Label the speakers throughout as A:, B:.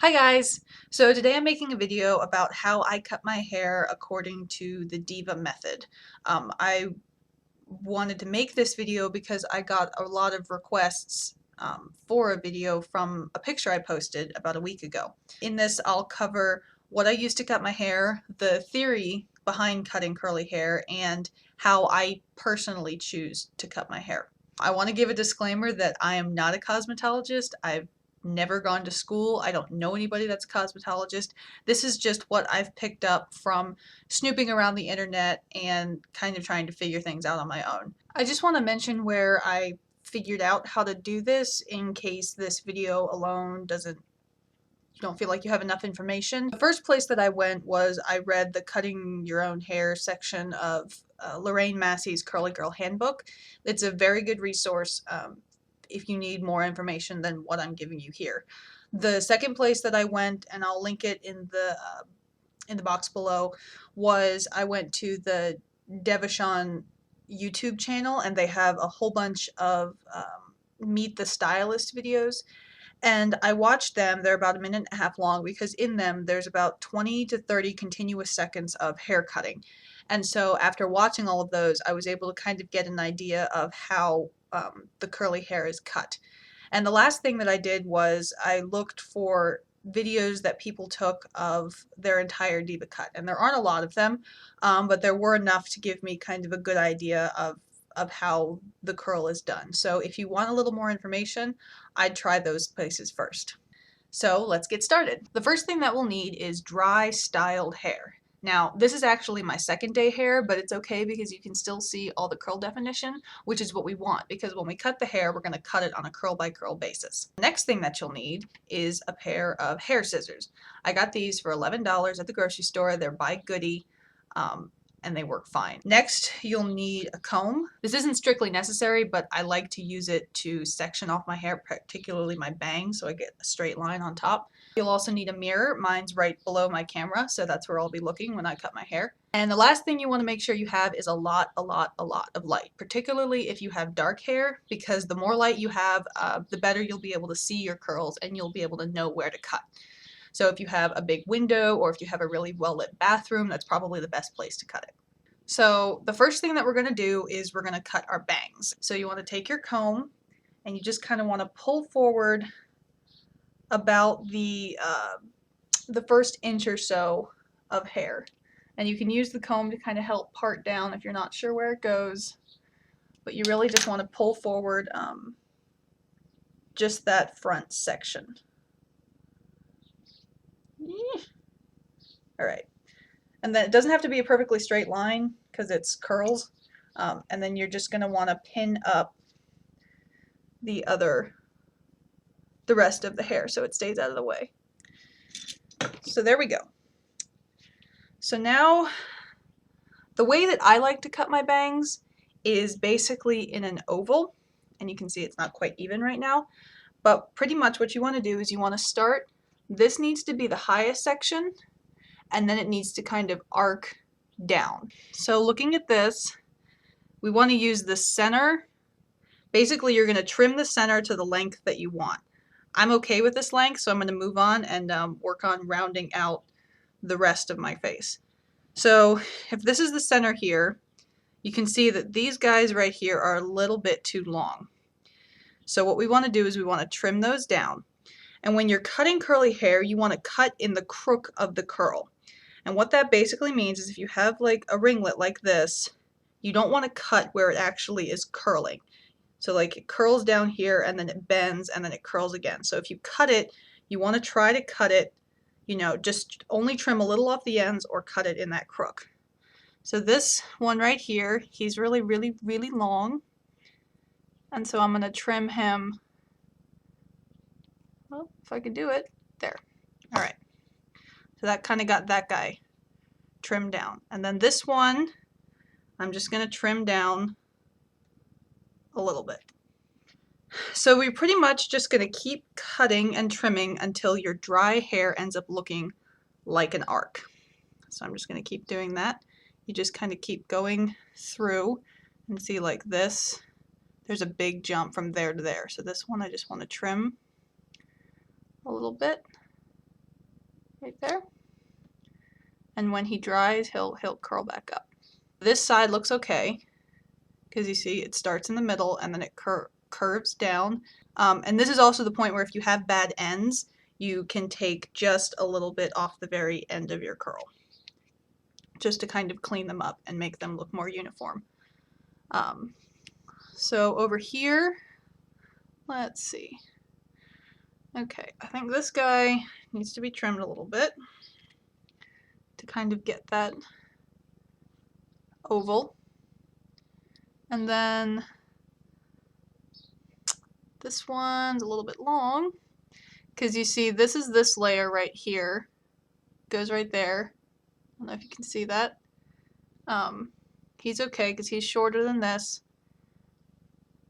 A: Hi guys! So today I'm making a video about how I cut my hair according to the Diva method. I wanted to make this video because I got a lot of requests for a video from a picture I posted about a week ago. In this I'll cover what I use to cut my hair, the theory behind cutting curly hair, and how I personally choose to cut my hair. I want to give a disclaimer that I am not a cosmetologist. I've never gone to school. I don't know anybody that's a cosmetologist. This is just what I've picked up from snooping around the internet and kind of trying to figure things out on my own. I just want to mention where I figured out how to do this in case this video alone you don't feel like you have enough information. The first place that I went was I read the Cutting Your Own Hair section of Lorraine Massey's Curly Girl Handbook. It's a very good resource if you need more information than what I'm giving you here. The second place that I went, and I'll link it in the box below, was I went to the Deva-type YouTube channel, and they have a whole bunch of Meet the Stylist videos. And I watched them. They're about a minute and a half long because in them there's about 20 to 30 continuous seconds of hair cutting. And so after watching all of those, I was able to kind of get an idea of how the curly hair is cut. And the last thing that I did was I looked for videos that people took of their entire diva cut. And there aren't a lot of them, but there were enough to give me kind of a good idea of how the curl is done. So if you want a little more information, I'd try those places first. So let's get started. The first thing that we'll need is dry styled hair. Now, this is actually my second day hair, but it's okay because you can still see all the curl definition, which is what we want, because when we cut the hair, we're going to cut it on a curl by curl basis. The next thing that you'll need is a pair of hair scissors. I got these for $11 at the grocery store. They're by Goody. And they work fine. Next, you'll need a comb. This isn't strictly necessary, but I like to use it to section off my hair, particularly my bangs, so I get a straight line on top. You'll also need a mirror. Mine's right below my camera, so that's where I'll be looking when I cut my hair. And the last thing you want to make sure you have is a lot of light, particularly if you have dark hair, because the more light you have, the better you'll be able to see your curls and you'll be able to know where to cut. So if you have a big window or if you have a really well-lit bathroom, that's probably the best place to cut it. So the first thing that we're going to do is we're going to cut our bangs. So you want to take your comb and you just kind of want to pull forward about the first inch or so of hair. And you can use the comb to kind of help part down if you're not sure where it goes. But you really just want to pull forward just that front section. All right. And then it doesn't have to be a perfectly straight line because it's curls. And then you're just going to want to pin up the rest of the hair so it stays out of the way. So there we go. So now the way that I like to cut my bangs is basically in an oval. And you can see it's not quite even right now. But pretty much what you want to do is you want to start. This needs to be the highest section, and then it needs to kind of arc down. So looking at this, we want to use the center. Basically, you're going to trim the center to the length that you want. I'm okay with this length, so I'm going to move on and work on rounding out the rest of my face. So if this is the center here, you can see that these guys right here are a little bit too long. So what we want to do is we want to trim those down. And when you're cutting curly hair, you want to cut in the crook of the curl. And what that basically means is if you have like a ringlet like this, you don't want to cut where it actually is curling. So like it curls down here and then it bends and then it curls again. So if you cut it, you want to try to cut it, you know, just only trim a little off the ends or cut it in that crook. So this one right here, he's really long. And so I'm going to trim him. Well, if I could do it, there. All right. So that kind of got that guy trimmed down. And then this one, I'm just going to trim down a little bit. So we're pretty much just going to keep cutting and trimming until your dry hair ends up looking like an arc. So I'm just going to keep doing that. You just kind of keep going through and see like this. There's a big jump from there to there. So this one I just want to trim a little bit. right there. And when he dries, he'll curl back up. This side looks okay because you see it starts in the middle and then it curves down. And this is also the point where if you have bad ends, you can take just a little bit off the very end of your curl, just to kind of clean them up and make them look more uniform. So over here, let's see. Okay, I think this guy needs to be trimmed a little bit to kind of get that oval. And then this one's a little bit long because you see this is this layer right here. Goes right there. I don't know if you can see that. He's okay because he's shorter than this.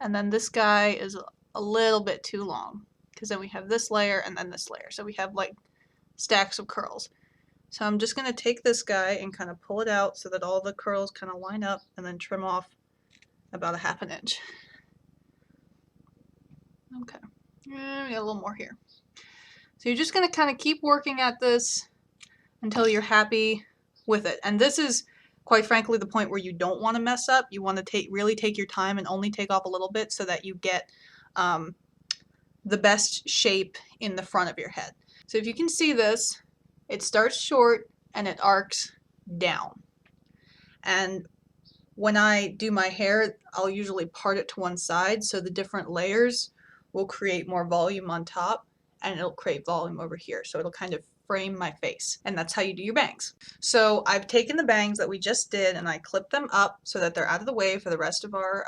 A: And then this guy is a little bit too long because then we have this layer and then this layer. So we have like stacks of curls. So I'm just going to take this guy and kind of pull it out so that all the curls kind of line up and then trim off about 1/2 inch. Okay, we got a little more here. So you're just going to kind of keep working at this until you're happy with it. And this is, quite frankly, the point where you don't want to mess up. You want to really take your time and only take off a little bit so that you get the best shape in the front of your head. So if you can see this, it starts short and it arcs down. And when I do my hair, I'll usually part it to one side so the different layers will create more volume on top and it'll create volume over here. So it'll kind of frame my face, and that's how you do your bangs. So I've taken the bangs that we just did and I clipped them up so that they're out of the way for the rest of our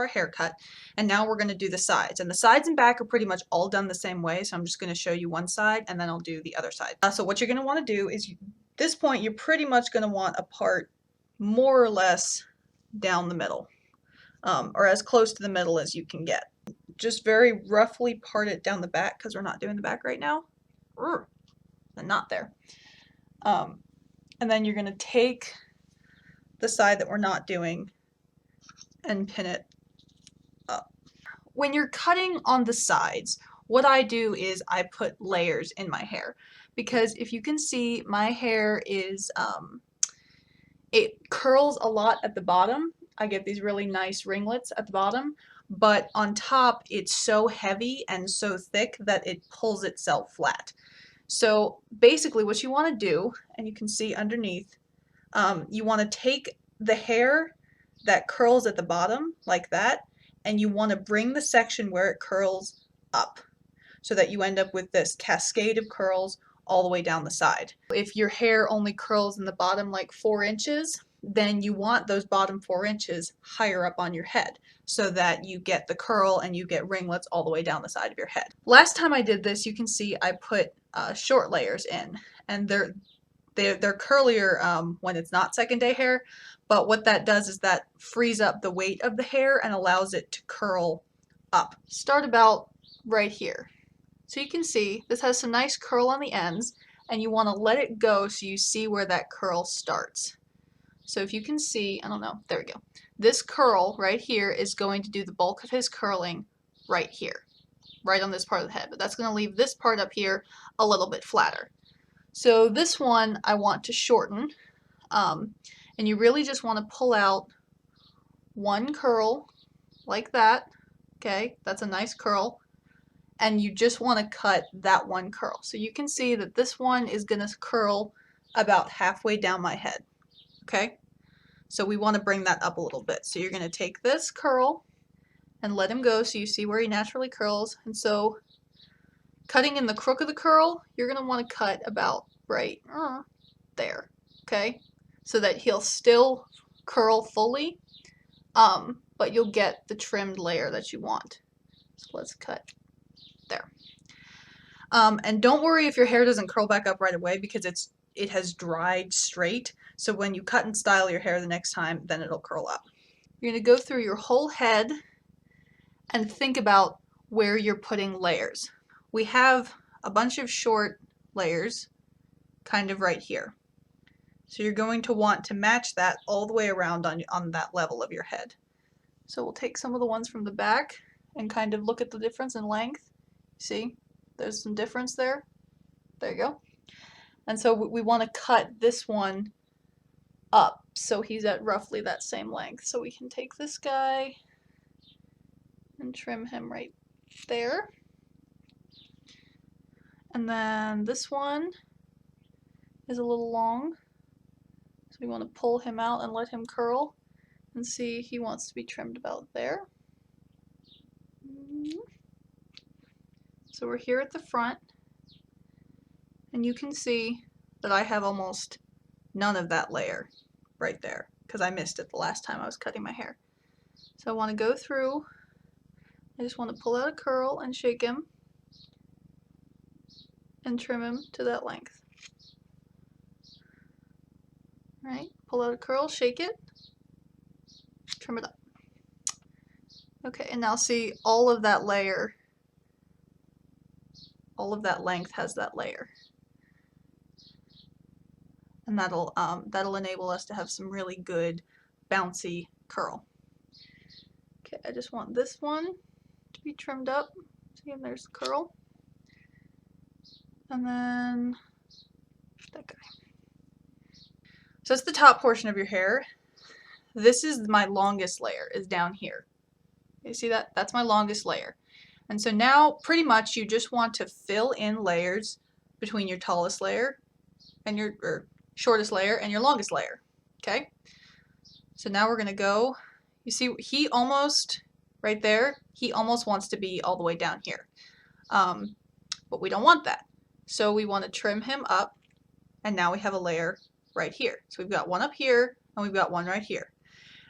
A: haircut. And now we're going to do the sides, and the sides and back are pretty much all done the same way. So I'm just going to show you one side and then I'll do the other side. So what you're going to want to do is, this point, you're pretty much going to want a part more or less down the middle, or as close to the middle as you can get. Just very roughly part it down the back because we're not doing the back right now. And not there. And then you're going to take the side that we're not doing and pin it up. When you're cutting on the sides, what I do is I put layers in my hair, because if you can see, my hair is, it curls a lot at the bottom. I get these really nice ringlets at the bottom, but on top it's so heavy and so thick that it pulls itself flat. So basically what you want to do, and you can see underneath, you want to take the hair that curls at the bottom like that, and you want to bring the section where it curls up so that you end up with this cascade of curls all the way down the side. If your hair only curls in the bottom like 4 inches, then you want those bottom 4 inches higher up on your head so that you get the curl and you get ringlets all the way down the side of your head. Last time I did this, you can see I put short layers in, and they're curlier when it's not second day hair, but what that does is that frees up the weight of the hair and allows it to curl up. Start about right here. So you can see this has some nice curl on the ends, and you want to let it go so you see where that curl starts. So if you can see, I don't know, there we go. This curl right here is going to do the bulk of his curling right here, right on this part of the head, but that's going to leave this part up here a little bit flatter. So this one I want to shorten, and you really just want to pull out one curl like that. Okay, that's a nice curl, and you just want to cut that one curl. So you can see that this one is going to curl about halfway down my head. Okay, so we want to bring that up a little bit. So you're going to take this curl and let him go so you see where he naturally curls. And so cutting in the crook of the curl, you're going to want to cut about right there, okay? So that he'll still curl fully, but you'll get the trimmed layer that you want. So let's cut there. And don't worry if your hair doesn't curl back up right away, because it has dried straight. So when you cut and style your hair the next time, then it'll curl up. You're going to go through your whole head and think about where you're putting layers. We have a bunch of short layers kind of right here. So you're going to want to match that all the way around on that level of your head. So we'll take some of the ones from the back and kind of look at the difference in length. See, there's some difference there. There you go. And so we want to cut this one up so he's at roughly that same length. So we can take this guy and trim him right there. And then this one is a little long, so we want to pull him out and let him curl, and see he wants to be trimmed about there. So we're here at the front, and you can see that I have almost none of that layer right there because I missed it the last time I was cutting my hair. So I want to go through, I just want to pull out a curl and shake him and trim him to that length. Right, pull out a curl, shake it, trim it up. Okay, and now see all of that layer, all of that length has that layer. And that'll enable us to have some really good bouncy curl. Okay, I just want this one to be trimmed up. See, and there's the curl. And then that guy. So that's the top portion of your hair. This is my longest layer, is down here. You see that? That's my longest layer. And so now pretty much you just want to fill in layers between your tallest layer and your shortest layer and your longest layer. Okay? So now we're going to go, you see he almost, right there, he almost wants to be all the way down here. But we don't want that. So we want to trim him up, and now we have a layer right here. So we've got one up here, and we've got one right here.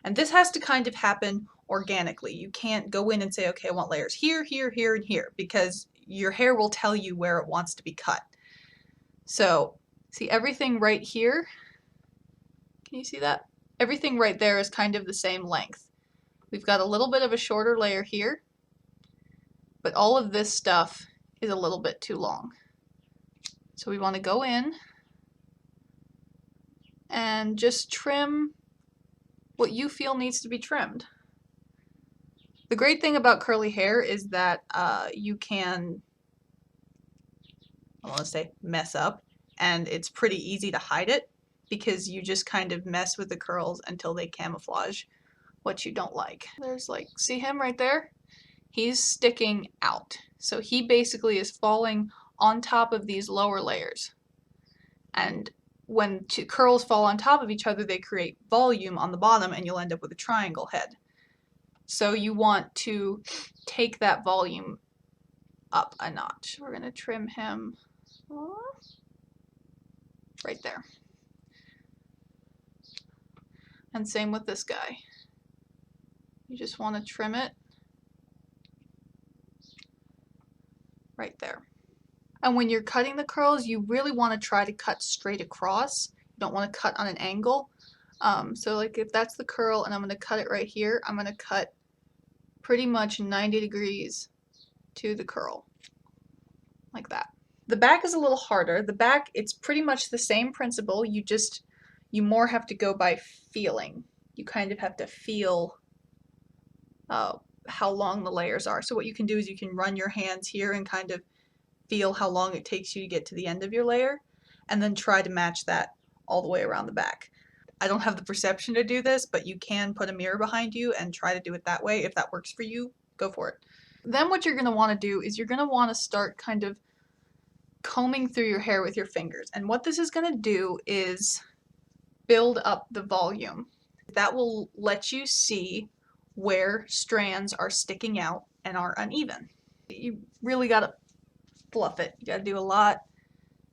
A: And this has to kind of happen organically. You can't go in and say, okay, I want layers here, here, here, and here, because your hair will tell you where it wants to be cut. So see everything right here? Can you see that? Everything right there is kind of the same length. We've got a little bit of a shorter layer here, but all of this stuff is a little bit too long. So we want to go in and just trim what you feel needs to be trimmed. The great thing about curly hair is that you can, I want to say, mess up, and it's pretty easy to hide it because you just kind of mess with the curls until they camouflage what you don't like. There's like, see him right there? He's sticking out. So he basically is falling on top of these lower layers. And when two curls fall on top of each other, they create volume on the bottom, and you'll end up with a triangle head. So you want to take that volume up a notch. We're going to trim him right there. And same with this guy. You just want to trim it right there. And when you're cutting the curls, you really want to try to cut straight across. You don't want to cut on an angle. So like if that's the curl and I'm going to cut it right here, I'm going to cut pretty much 90 degrees to the curl, like that. The back is a little harder. The back, it's pretty much the same principle. You more have to go by feeling. You kind of have to feel how long the layers are. So what you can do is you can run your hands here and kind of feel how long it takes you to get to the end of your layer, and then try to match that all the way around the back. I don't have the perception to do this, but you can put a mirror behind you and try to do it that way. If that works for you, go for it. Then what you're going to want to do is you're going to want to start kind of combing through your hair with your fingers. And what this is going to do is build up the volume. That will let you see where strands are sticking out and are uneven. You really got to fluff it. You got to do a lot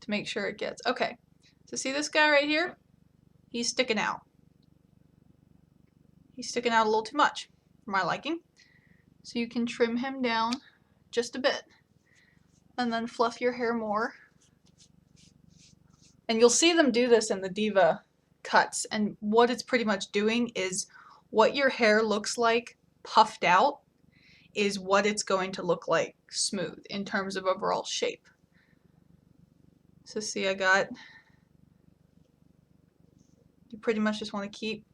A: to make sure it gets. Okay, so see this guy right here? He's sticking out. He's sticking out a little too much for my liking. So you can trim him down just a bit and then fluff your hair more. And you'll see them do this in the Deva cuts, and what it's pretty much doing is what your hair looks like puffed out is what it's going to look like smooth in terms of overall shape. So see, you pretty much just want to keep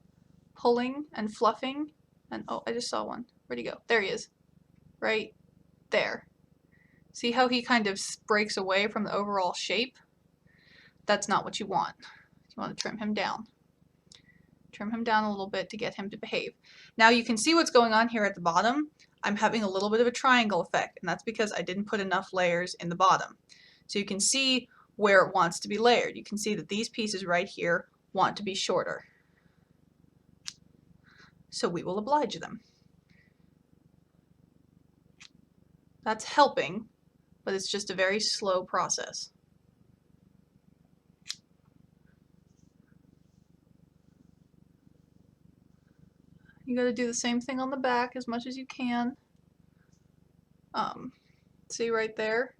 A: pulling and fluffing, and oh, I just saw one. Where'd he go? There he is. Right there. See how he kind of breaks away from the overall shape? that's not what you want. You want to trim him down. Trim him down a little bit to get him to behave. Now you can see what's going on here at the bottom. I'm having a little bit of a triangle effect, and that's because I didn't put enough layers in the bottom. So you can see where it wants to be layered. You can see that these pieces right here want to be shorter. So we will oblige them. That's helping, but it's just a very slow process. You got to do the same thing on the back as much as you can. See right there?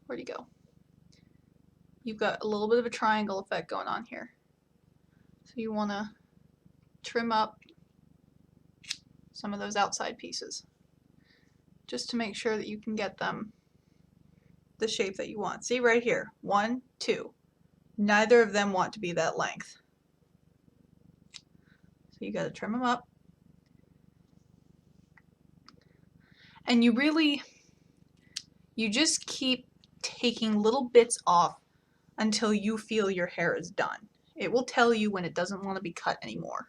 A: Where'd he go? You've got a little bit of a triangle effect going on here. So you want to trim up some of those outside pieces just to make sure that you can get them the shape that you want. See right here, 1, 2. Neither of them want to be that length. So you got to trim them up. And you just keep taking little bits off until you feel your hair is done. It will tell you when it doesn't want to be cut anymore.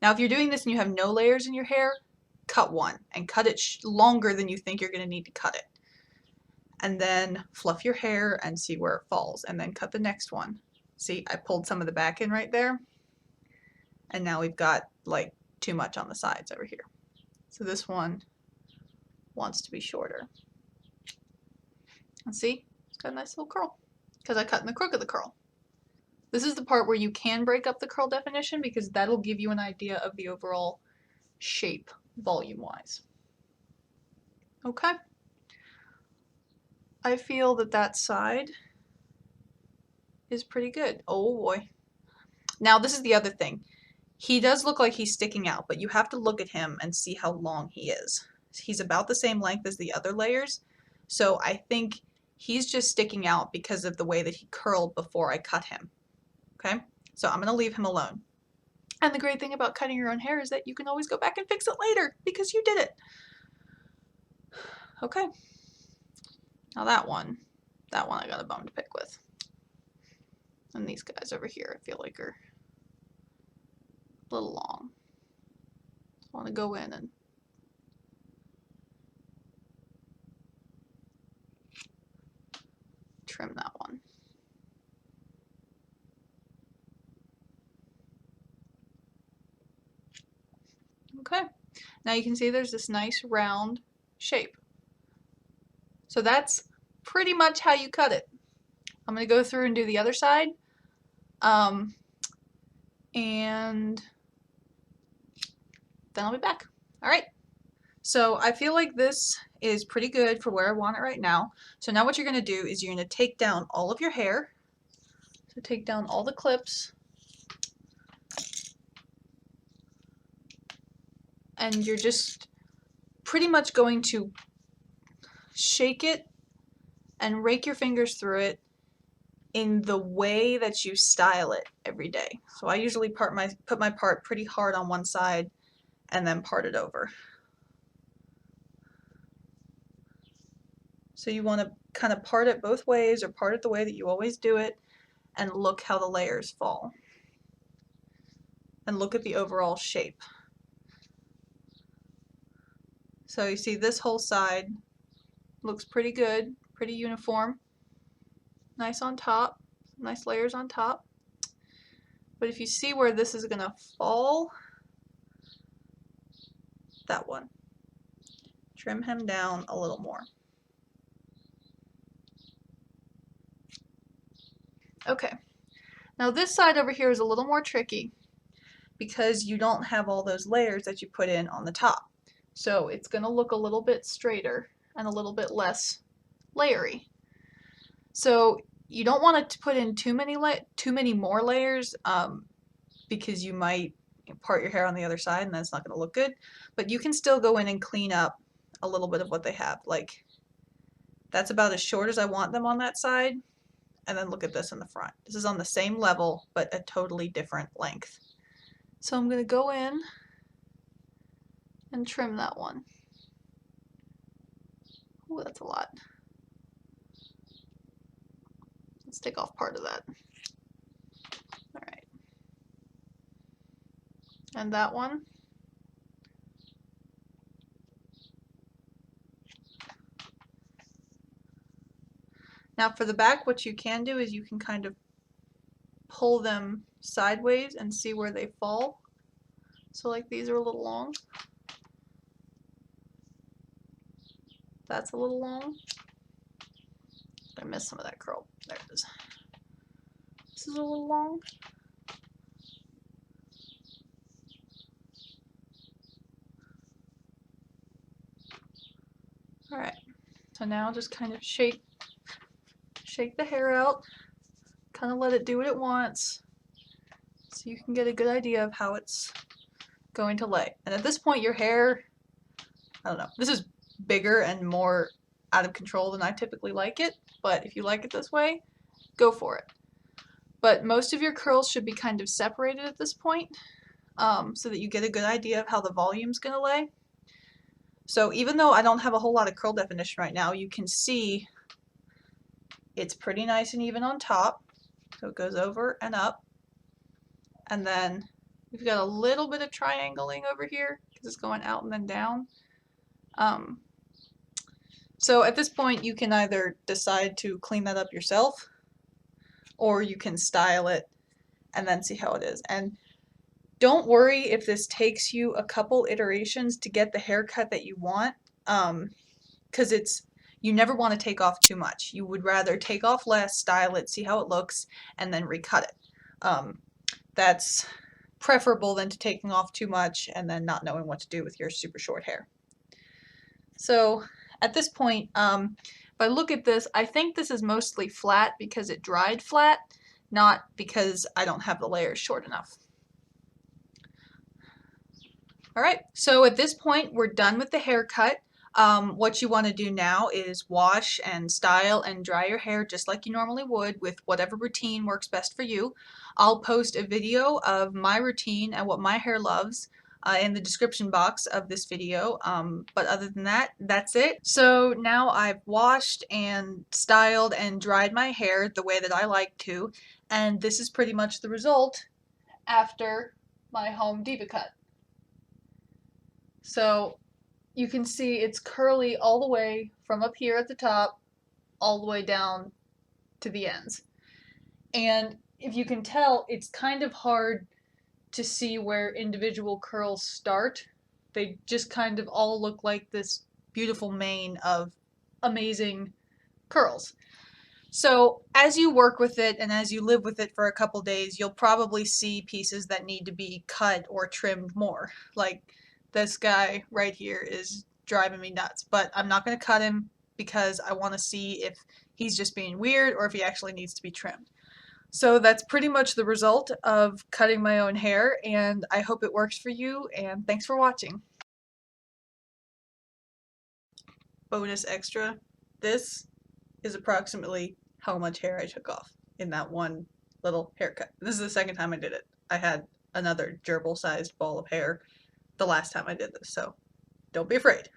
A: Now if you're doing this and you have no layers in your hair, cut one and cut it longer than you think you're going to need to cut it. And then fluff your hair and see where it falls, and then cut the next one. See, I pulled some of the back in right there, and now we've got like too much on the sides over here. So this one wants to be shorter. And see, it's got a nice little curl because I cut in the crook of the curl. This is the part where you can break up the curl definition because that'll give you an idea of the overall shape volume-wise. Okay. I feel that that side is pretty good. Oh boy. Now this is the other thing. He does look like he's sticking out, but you have to look at him and see how long he is. He's about the same length as the other layers, so I think he's just sticking out because of the way that he curled before I cut him. Okay, so I'm going to leave him alone. And the great thing about cutting your own hair is that you can always go back and fix it later because you did it. Okay, now that one I got a bone to pick with. And these guys over here I feel like are a little long. I want to go in and trim that one. Okay, now you can see there's this nice round shape. So that's pretty much how you cut it. I'm going to go through and do the other side. And then I'll be back. All right. So I feel like this is pretty good for where I want it right now. So now what you're going to do is you're going to take down all of your hair. So take down all the clips. And you're just pretty much going to shake it and rake your fingers through it in the way that you style it every day. So I usually put my part pretty hard on one side and then part it over. So you want to kind of part it both ways or part it the way that you always do it, and look how the layers fall. And look at the overall shape. So you see this whole side looks pretty good, pretty uniform. Nice on top, nice layers on top. But if you see where this is going to fall, that one, trim him down a little more. Okay, now this side over here is a little more tricky because you don't have all those layers that you put in on the top. So it's going to look a little bit straighter and a little bit less layery. So you don't want to put in too many more layers because you might part your hair on the other side and that's not going to look good. But you can still go in and clean up a little bit of what they have. Like that's about as short as I want them on that side. And then look at this in the front. This is on the same level, but a totally different length. So I'm going to go in and trim that one. Oh, that's a lot. Let's take off part of that. All right. And that one. Now for the back, what you can do is you can kind of pull them sideways and see where they fall. So like these are a little long. That's a little long. I missed some of that curl. There it is. This is a little long. All right. So now just kind of shake the hair out. Kind of let it do what it wants, so you can get a good idea of how it's going to lay. And at this point, your hair, I don't know, this is bigger and more out of control than I typically like it, but if you like it this way, go for it. But most of your curls should be kind of separated at this point, so that you get a good idea of how the volume's going to lay. So even though I don't have a whole lot of curl definition right now, you can see it's pretty nice and even on top. So it goes over and up. And then we've got a little bit of triangling over here because it's going out and then down. So at this point you can either decide to clean that up yourself, or you can style it and then see how it is. And don't worry if this takes you a couple iterations to get the haircut that you want, because you never want to take off too much. You would rather take off less, style it, see how it looks, and then recut it. That's preferable than to taking off too much and then not knowing what to do with your super short hair. So at this point, if I look at this, I think this is mostly flat because it dried flat, not because I don't have the layers short enough. All right, so at this point, we're done with the haircut. What you want to do now is wash and style and dry your hair just like you normally would with whatever routine works best for you. I'll post a video of my routine and what my hair loves in the description box of this video, but other than that, that's it. So now I've washed and styled and dried my hair the way that I like to, and this is pretty much the result after my home Deva cut. So you can see it's curly all the way from up here at the top all the way down to the ends. And if you can tell, it's kind of hard to see where individual curls start. They just kind of all look like this beautiful mane of amazing curls. So as you work with it and as you live with it for a couple days, you'll probably see pieces that need to be cut or trimmed more. Like this guy right here is driving me nuts, but I'm not going to cut him because I want to see if he's just being weird or if he actually needs to be trimmed. So that's pretty much the result of cutting my own hair, and I hope it works for you, and thanks for watching. Bonus extra, this is approximately how much hair I took off in that one little haircut. This is the second time I did it. I had another gerbil-sized ball of hair the last time I did this, so don't be afraid.